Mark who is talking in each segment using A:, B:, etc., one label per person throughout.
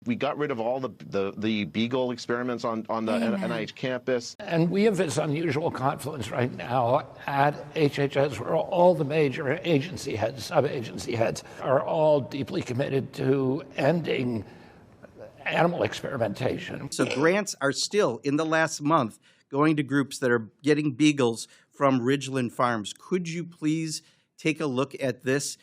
A: We got rid of all the Beagle experiments on the NIH campus.
B: And we have this unusual confluence right now at HHS where all the major agency heads, sub-agency heads, are all deeply committed to ending animal experimentation.
C: So grants are still, in the last month, going to groups that are getting beagles from Ridgeland Farms. Could you please take a look at this?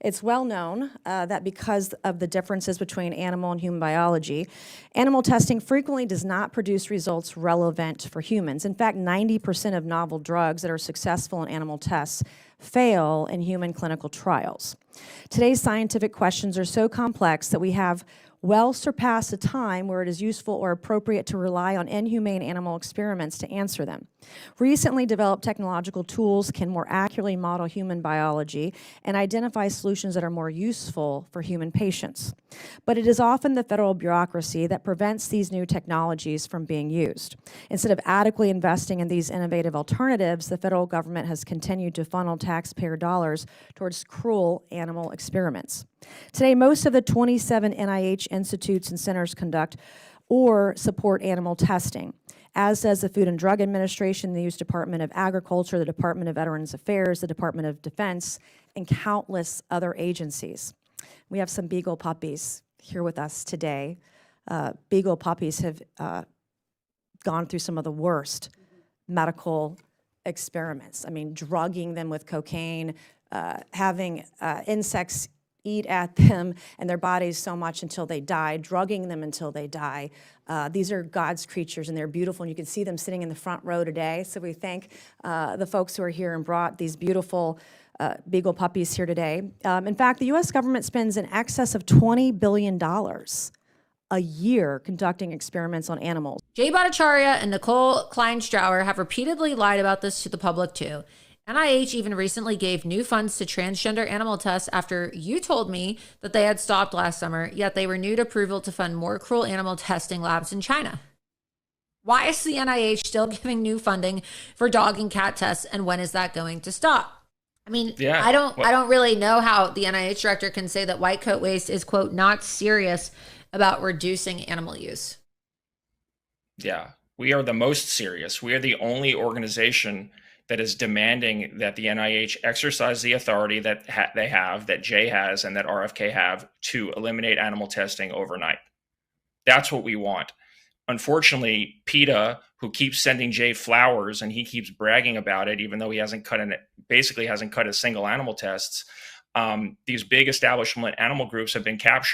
D: It's well known that because of the differences between animal and human biology, animal testing frequently does not produce results relevant for humans. In fact, 90% of novel drugs that are successful in animal tests fail in human clinical trials. Today's scientific questions are so complex that we have well surpassed a time where it is useful or appropriate to rely on inhumane animal experiments to answer them. Recently developed technological tools can more accurately model human biology and identify solutions that are more useful for human patients. But it is often the federal bureaucracy that prevents these new technologies from being used. Instead of adequately investing in these innovative alternatives, the federal government has continued to funnel taxpayer dollars towards cruel animal experiments. Today, most of the 27 NIH institutes and centers conduct or support animal testing, as does the Food and Drug Administration, the U.S. Department of Agriculture, the Department of Veterans Affairs, the Department of Defense, and countless other agencies. We have some beagle puppies here with us today. Beagle puppies have gone through some of the worst medical experiments. I mean, drugging them with cocaine, having insects eat at them and their bodies so much until they die, drugging them until they die. These are God's creatures and they're beautiful, and you can see them sitting in the front row today. So we thank the folks who are here and brought these beautiful beagle puppies here today. In fact, the U.S. government spends in excess of $20 billion a year conducting experiments on animals.
E: Jay Battacharya and Nicole Kleinstrauer have repeatedly lied about this to the public too. NIH even recently gave new funds to transgender animal tests after you told me that they had stopped last summer, yet they renewed approval to fund more cruel animal testing labs in China. Why is the NIH still giving new funding for dog and cat tests, and when is that going to stop? I mean, I don't really know how the NIH director can say that white coat waste is, quote, not serious about reducing animal use.
F: Yeah, we are the most serious. We are the only organization that is demanding that the NIH exercise the authority that they have, that Jay has, and that RFK have to eliminate animal testing overnight. That's what we want. Unfortunately, PETA, who keeps sending Jay flowers and he keeps bragging about it, even though he basically hasn't cut a single animal tests, these big establishment animal groups have been captured